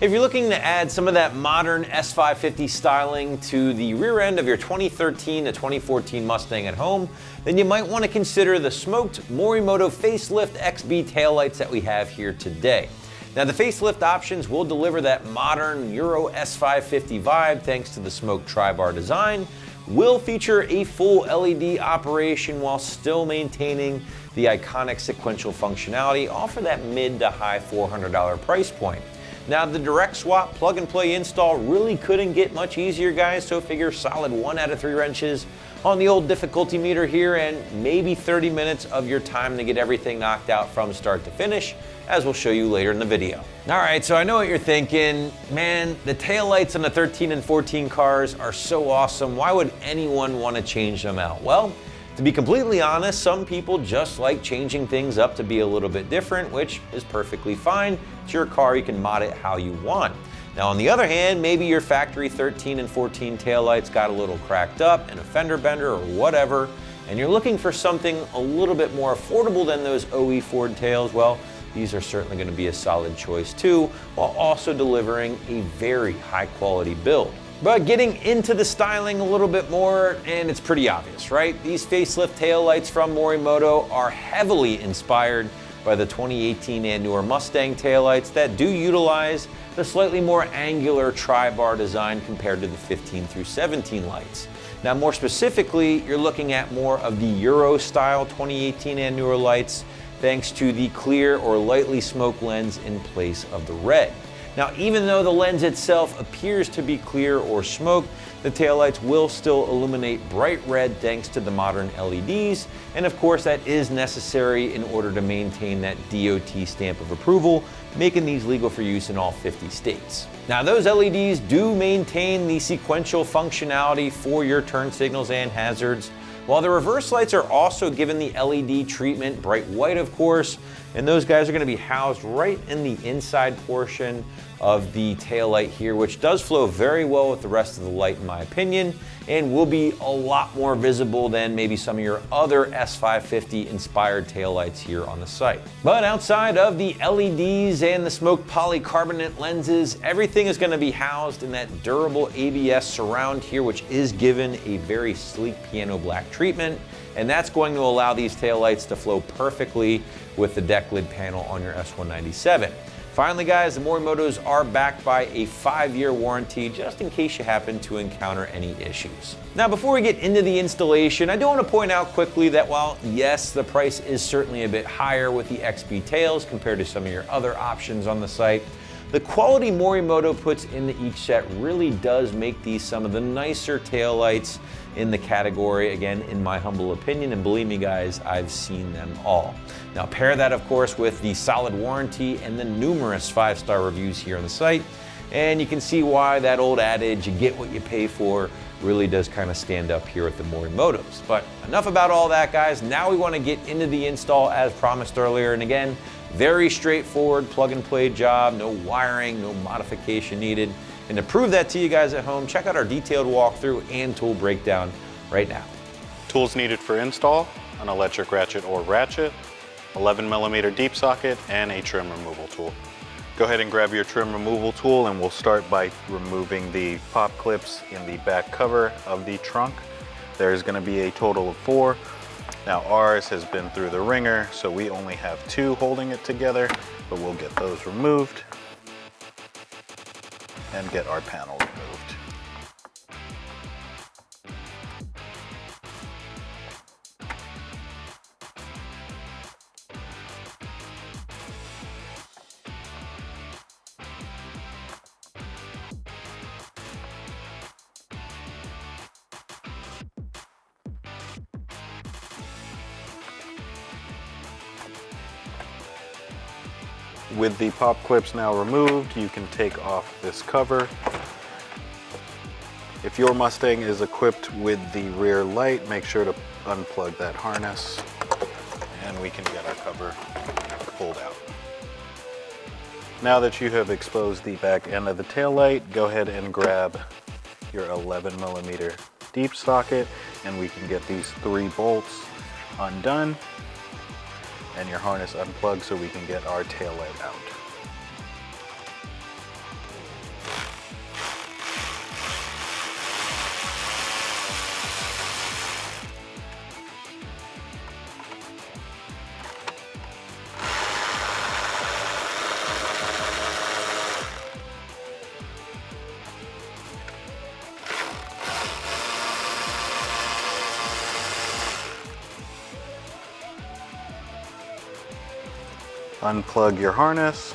If you're looking to add some of that modern S550 styling to the rear end of your 2013 to 2014 Mustang at home, then you might want to consider the smoked Morimoto Facelift XB Tail Lights that we have here today. Now the facelift options will deliver that modern Euro S550 vibe thanks to the smoked tri-bar design, will feature a full LED operation while still maintaining the iconic sequential functionality, all for that mid to high $400 price point. Now the direct swap plug and play install really couldn't get much easier, guys, so figure solid 1 out of 3 wrenches on the old difficulty meter here and maybe 30 minutes of your time to get everything knocked out from start to finish, as we'll show you later in the video. All right, so I know what you're thinking, man, the taillights on the 13 and 14 cars are so awesome. Why would anyone want to change them out? Well, to be completely honest, some people just like changing things up to be a little bit different, which is perfectly fine. It's your car, you can mod it how you want. Now on the other hand, maybe your factory 13 and 14 taillights got a little cracked up in a fender bender or whatever, and you're looking for something a little bit more affordable than those OE Ford tails. Well, these are certainly going to be a solid choice too, while also delivering a very high quality build. But getting into the styling a little bit more, and it's pretty obvious, right? These facelift taillights from Morimoto are heavily inspired by the 2018 and newer Mustang taillights that do utilize the slightly more angular tri-bar design compared to the 15 through 17 lights. Now more specifically, you're looking at more of the Euro style 2018 and newer lights, thanks to the clear or lightly smoked lens in place of the red. Now, even though the lens itself appears to be clear or smoked, the taillights will still illuminate bright red thanks to the modern LEDs, and of course that is necessary in order to maintain that DOT stamp of approval, making these legal for use in all 50 states. Now those LEDs do maintain the sequential functionality for your turn signals and hazards, while the reverse lights are also given the LED treatment, bright white of course, and those guys are going to be housed right in the inside portion of the tail light here, which does flow very well with the rest of the light in my opinion, and will be a lot more visible than maybe some of your other S550 inspired tail lights here on the site. But outside of the LEDs and the smoked polycarbonate lenses, everything is going to be housed in that durable ABS surround here, which is given a very sleek piano black treatment, and that's going to allow these taillights to flow perfectly with the deck lid panel on your S197. Finally guys, the Morimotos are backed by a 5-year warranty just in case you happen to encounter any issues. Now before we get into the installation, I do want to point out quickly that while yes, the price is certainly a bit higher with the XB tails compared to some of your other options on the site, the quality Morimoto puts into each set really does make these some of the nicer taillights in the category, again, in my humble opinion, and believe me guys, I've seen them all. Now pair that of course with the solid warranty and the numerous 5-star reviews here on the site, and you can see why that old adage, you get what you pay for, really does kind of stand up here with the Morimotos. But enough about all that guys, now we want to get into the install as promised earlier, and again, very straightforward plug and play job, no wiring, no modification needed. And to prove that to you guys at home, check out our detailed walkthrough and tool breakdown right now. Tools needed for install: an electric ratchet or ratchet, 11mm deep socket, and a trim removal tool. Go ahead and grab your trim removal tool, and we'll start by removing the pop clips in the back cover of the trunk. There's going to be a total of 4. Now ours has been through the ringer, so we only have 2 holding it together, but we'll get those removed and get our panel removed. With the pop clips now removed, you can take off this cover. If your Mustang is equipped with the rear light, make sure to unplug that harness, and we can get our cover pulled out. Now that you have exposed the back end of the tail light, go ahead and grab your 11mm deep socket, and we can get these 3 bolts undone and your harness unplugged so we can get our tail light out. unplug your harness,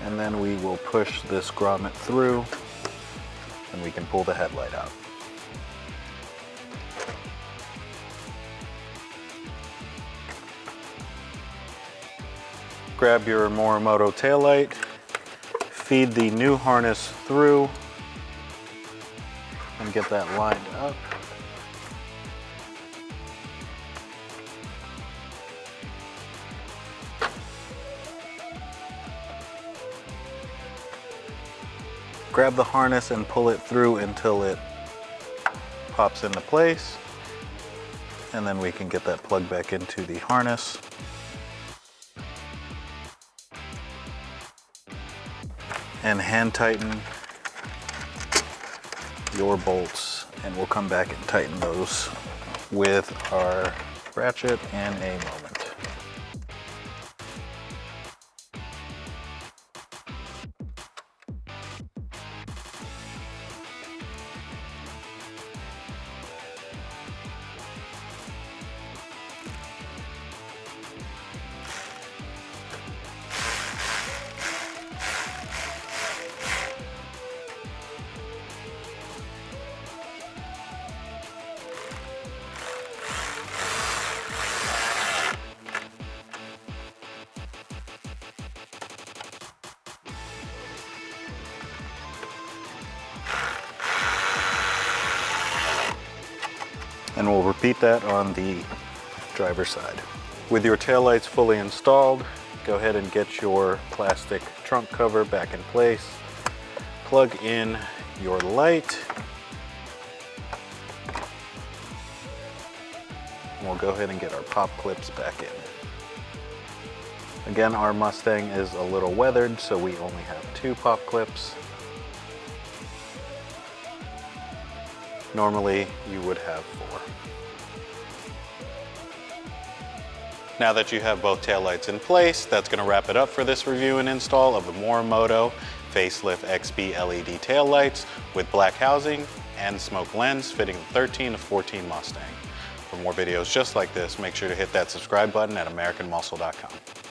and then we will push this grommet through and we can pull the headlight out. Grab your Morimoto taillight, feed the new harness through, and get that lined up. Grab the harness and pull it through until it pops into place, and then we can get that plugged back into the harness. And hand tighten your bolts, and we'll come back and tighten those with our ratchet in a moment. And we'll repeat that on the driver's side. With your taillights fully installed, go ahead and get your plastic trunk cover back in place. Plug in your light. And we'll go ahead and get our pop clips back in. Again, our Mustang is a little weathered, so we only have 2 pop clips. Normally, you would have 4. Now that you have both taillights in place, that's going to wrap it up for this review and install of the Morimoto Facelift XB LED tail lights with black housing and smoke lens fitting the 13 to 14 Mustang. For more videos just like this, make sure to hit that subscribe button at AmericanMuscle.com.